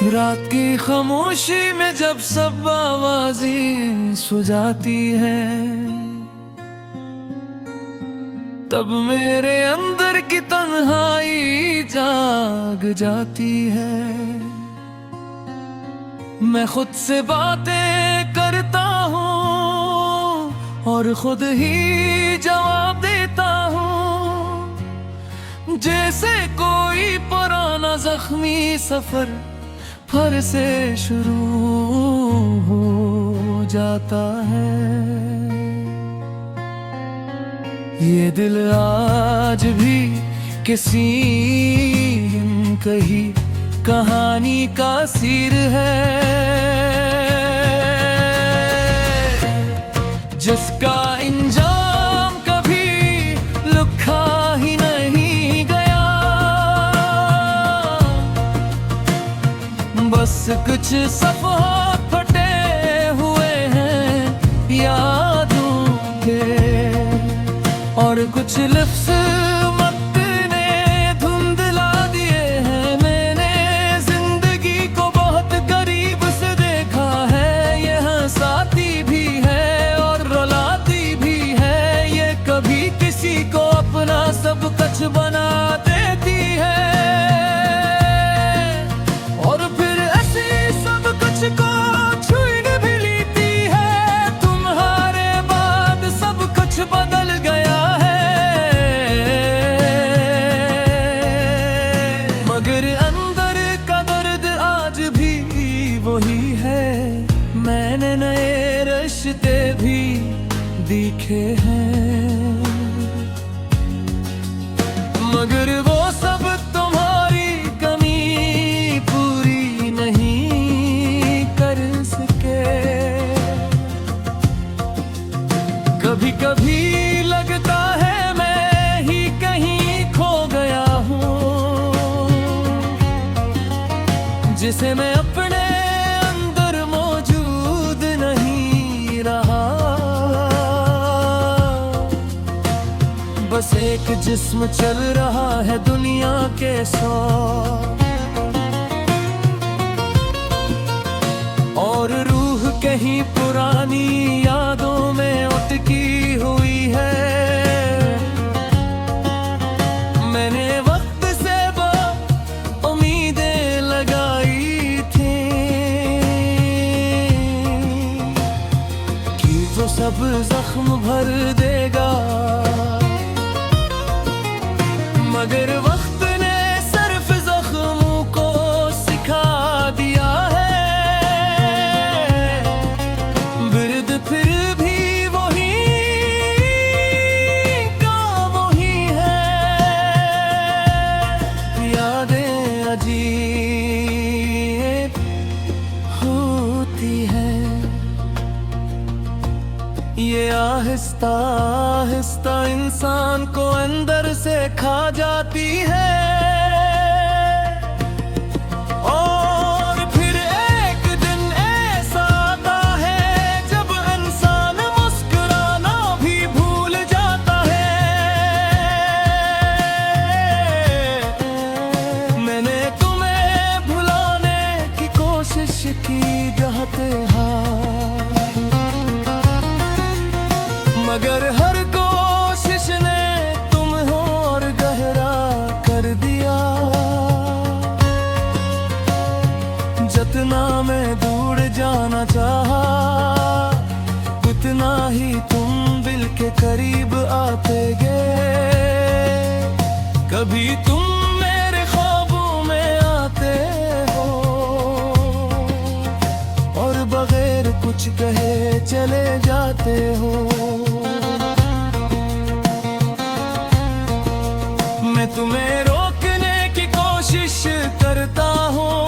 रात की खामोशी में जब सब आवाजें सो जाती है, तब मेरे अंदर की तन्हाई जाग जाती है। मैं खुद से बातें करता हूँ और खुद ही जवाब देता हूँ, जैसे कोई पुराना जख्मी सफर फिर से शुरू हो जाता है। ये दिल आज भी किसी कही कहानी का सिर है, जिसका इंजाम कभी लिखा ही नहीं गया। बस कुछ सफ़हात फटे हुए हैं यादों के, और कुछ लफ्ज़ वक्त ने धुंधला दिए हैं। मैंने जिंदगी को बहुत करीब से देखा है, यह साथी भी है और रुलाती भी है। ये कभी किसी को अपना सब कुछ बना देती है, और फिर ऐसे सब कुछ को छीन भी लेती है। तुम्हारे बाद सब कुछ बदल गया है, मगर अंदर का दर्द आज भी वही है। मैंने नए रिश्ते भी देखे हैं, मगर वो सब तुम्हारी कमी पूरी नहीं कर सके। कभी कभी लगता है मैं ही कहीं खो गया हूँ, जिसे मैं अपने अंदर मौजूद नहीं रहा। बस एक जिस्म चल रहा है दुनिया के 100, और रूह कहीं पुरानी यादों में अटकी हुई है। मैंने वक्त से उम्मीदें लगाई थी कि वो सब जख्म भर देगा, मगर वक्त ने सिर्फ जख्मों को सिखा दिया है। बिर्द फिर भी वही का वही है, यादें अजीब होती हैं। ये आहिस्ता आहिस्ता इंसान को अंदर से खा जाती है, और फिर एक दिन ऐसा आता है जब इंसान मुस्कुराना भी भूल जाता है। मैंने तुम्हें भुलाने की कोशिश की जहते हाथ, मगर हर कोशिश ने तुम्हें और गहरा कर दिया। जितना मैं दूर जाना चाहा, उतना ही तुम दिल के करीब आते गए। कभी तुम मेरे ख्वाबों में आते हो, और बगैर कुछ कहे चले जाते हो। मैं तुम्हें रोकने की कोशिश करता हूँ,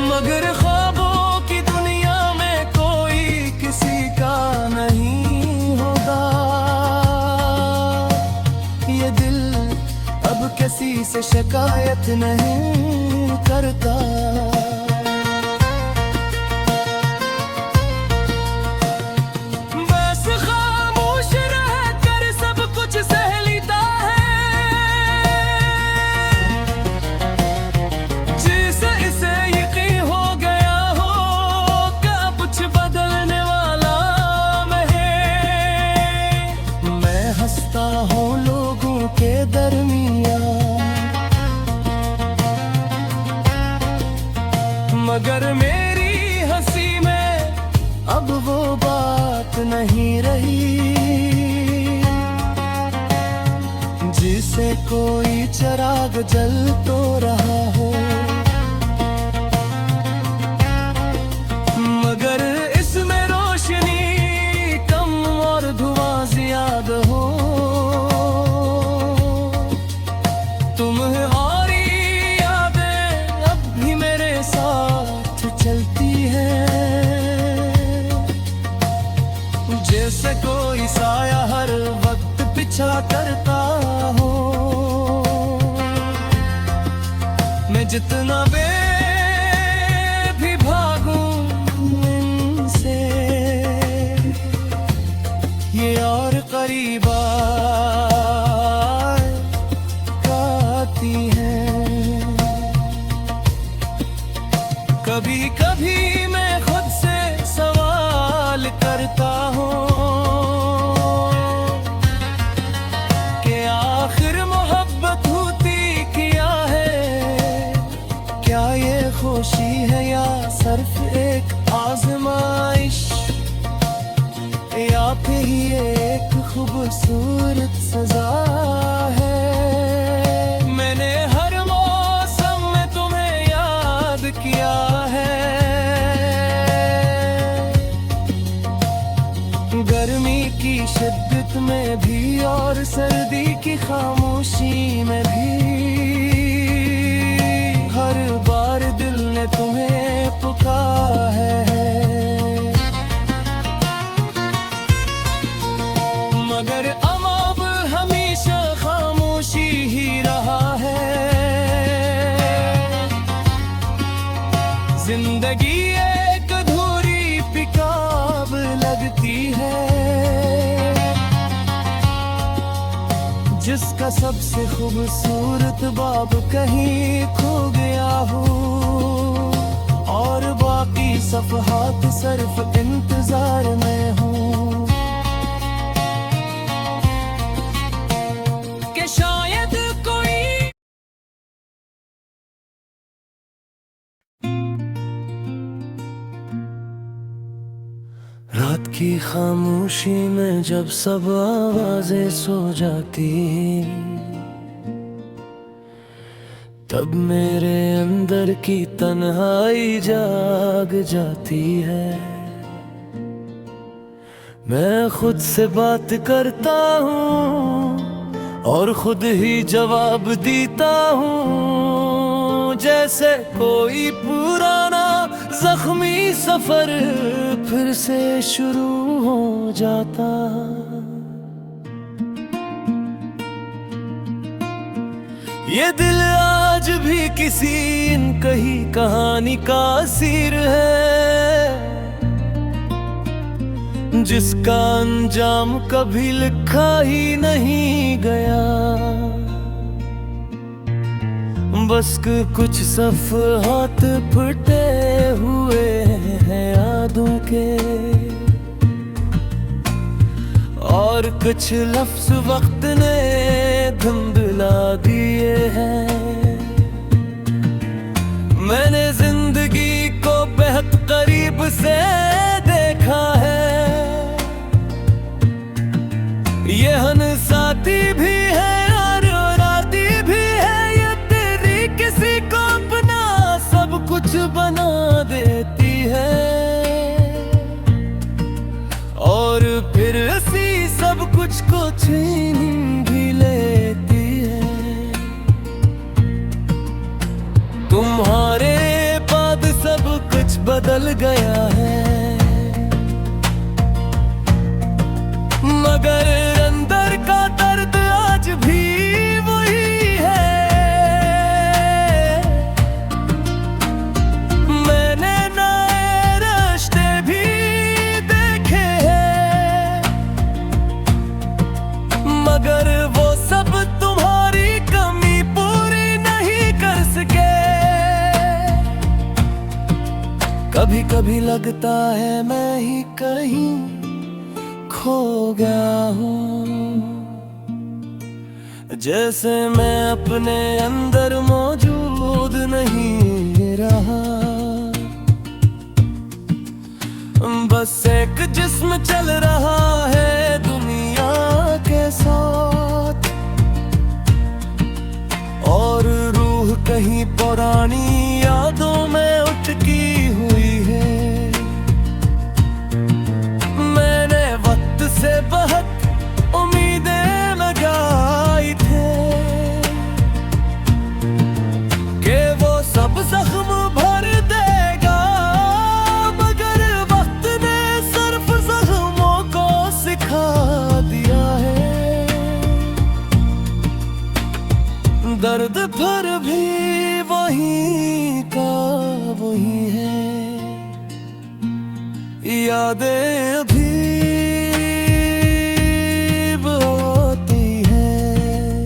मगर ख्वाबों की दुनिया में कोई किसी का नहीं होगा। ये दिल अब किसी से शिकायत नहीं करता। बस खामोश रहकर सब कुछ सह लेता है। जैसे कोई चिराग जल तो रहा हो, मगर इसमें रोशनी कम और धुआं ज्यादा हो। तुम्हारी यादें अब भी मेरे साथ चलती हैं, जैसे कोई साया हर वक्त पीछा करता हो। मैं जितना भी भागूं इनसे, ये और करीब आती हैं। कभी कभी मैं खुद से सवाल करता हूँ कि आखिर मोहब्बत होती क्या है? क्या ये खुशी है या सिर्फ एक आजमाइश, या फिर ये एक खूबसूरत सजा है? मैंने हर मौसम में तुम्हें याद किया है, गर्मी की शिद्दत में भी और सर्दी की खामोशी में भी। हर बार दिल ने तुम्हें पुकारा है, मगर अब हमेशा खामोशी ही रहा है। जिंदगी एक अधूरी किताब लगती है, जिसका सबसे खूबसूरत बाब कहीं खो गया हो, और बाकी सफ़हात सिर्फ इंतजार में हूँ कि शायद कोई रात की खामोशी में जब सब आवाजें सो जाती, तब मेरे अंदर की तन्हाई जाग जाती है। मैं खुद से बात करता हूँ और खुद ही जवाब देता हूँ, जैसे कोई पुराना जख्मी सफर फिर से शुरू हो जाता। ये दिल आज भी किसी कही कहानी का असीर है, जिसका अंजाम कभी लिखा ही नहीं गया। बस कुछ सफ़हात फटे हुए हैं यादों के, और कुछ लफ्ज़ वक्त ने धुंधला दिए हैं। मैंने जिंदगी को बेहद करीब से देखा है, ये हंसाती भी है और रोती भी है। ये तेरी किसी को अपना सब कुछ बना देती है, और फिर इसी सब कुछ को छीन भी लेती है। तुम्हारे बाद सब कुछ बदल गया है, मगर अंदर का दर्द आज भी वही है। मैंने नए रास्ते भी देखे हैं, मगर वो सब तुम्हारी कमी पूरी नहीं कर सके। कभी कभी लगता है मैं ही कहीं खो गया हूँ, जैसे मैं अपने अंदर मौजूद नहीं रहा। बस एक जिस्म चल रहा है दुनिया के साथ, पुरानी यादों में उठकी हुई है। मैंने वक्त से बहुत उम्मीदें लगाई थे कि वो सब जख्म भर देगा, मगर वक्त ने सिर्फ जख्मों को सिखा दिया है। दर्द फिर भी वही का वही है, यादें अभी होती हैं।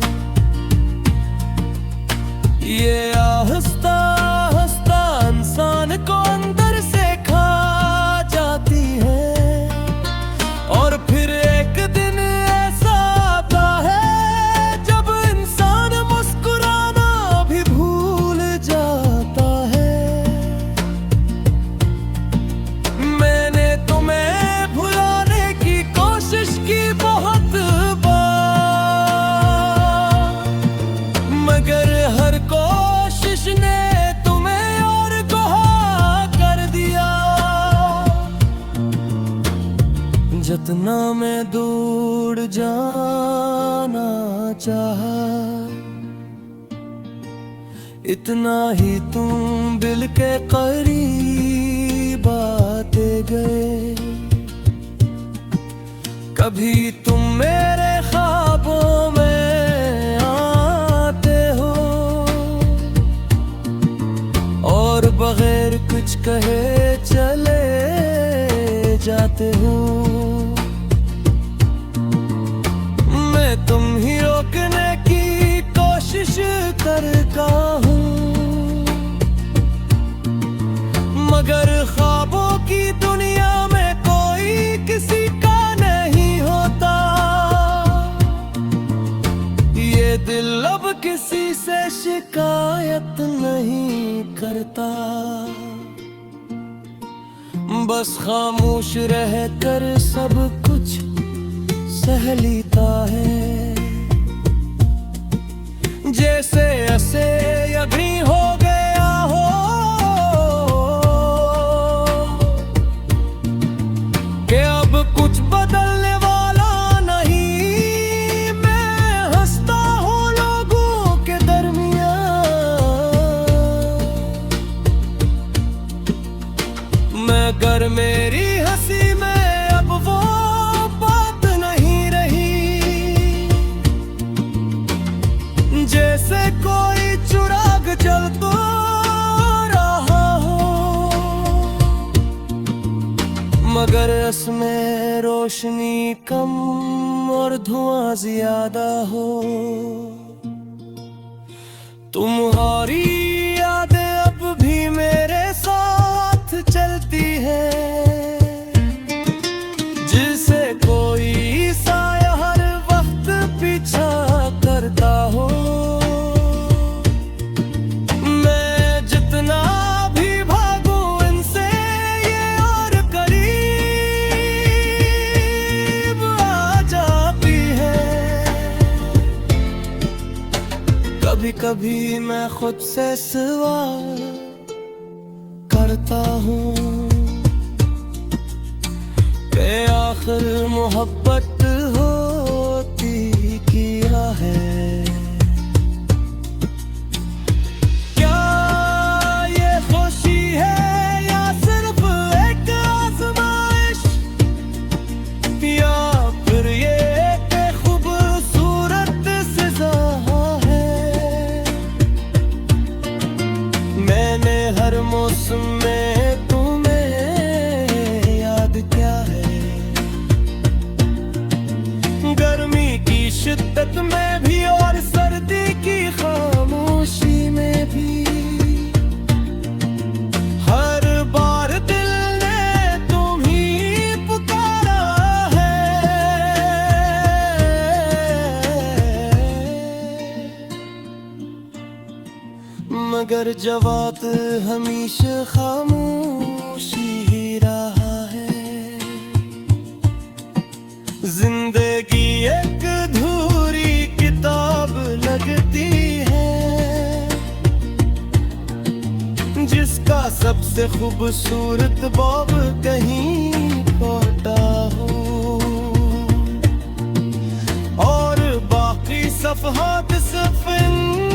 ये आहिस्ता आहिस्ता इंसान को अंदर से खा जाती है, और फिर एक दिन ऐसा आता है जब इंसान मुस्कुराना भी भूल जाता है। मैंने तुम्हें भुलाने की कोशिश की बहुत बार, मगर हर कोशिश ने तुम्हें और कोहा कर दिया। जितना मैं दूर जाना चाहा, इतना ही तुम दिल के करीब आते गए। कभी तुम मेरे ख्वाबों में आते हो, और बगैर कुछ कहे चले जाते हो। मैं तुम ही रोकने की कोशिश करता हूँ, मगर ख्वाबों की दुनिया में कोई किसी का नहीं होता। ये दिल अब किसी से शिकायत नहीं करता, बस खामोश रहकर सब कुछ सह लेता है। जैसे ऐसे अभी हो गया हो कि अब कुछ बदलने वाला नहीं। मैं हंसता हूँ लोगों के दरमियान, मगर मेरी हंसी में अब वो बात नहीं रही। जैसे कोई चिराग जल तो रहा हो, मगर इसमें रोशनी कम और धुआं ज्यादा हो। तुम्हारी यादें अब भी मेरे साथ चलती है, जिसे कोई साया हर वक्त पीछा करता हो। मैं जितना भी भागूं इनसे ये और करीब आ जाती है। कभी कभी मैं खुद से सवाल करता हूँ कि आखिर मोहब्बत होती क्या है। क्या ये खुशी है या सिर्फ एक आजमाइश, या फिर ये एक खूबसूरत सजा है। मैंने हर मौसम में तुम्हें याद किया है, गर्मी की शिद्दत में भी और सर्दी की खामोशी में भी। हर बार दिल ने तुम ही पुकारा है, मगर जवाब हमेशा खामोशी ही रहा है। जिंदगी एक अधूरी किताब लगती है, से खूबसूरत बॉब कहीं खोता हूँ, और बाकी सफ़हात सिर्फ इन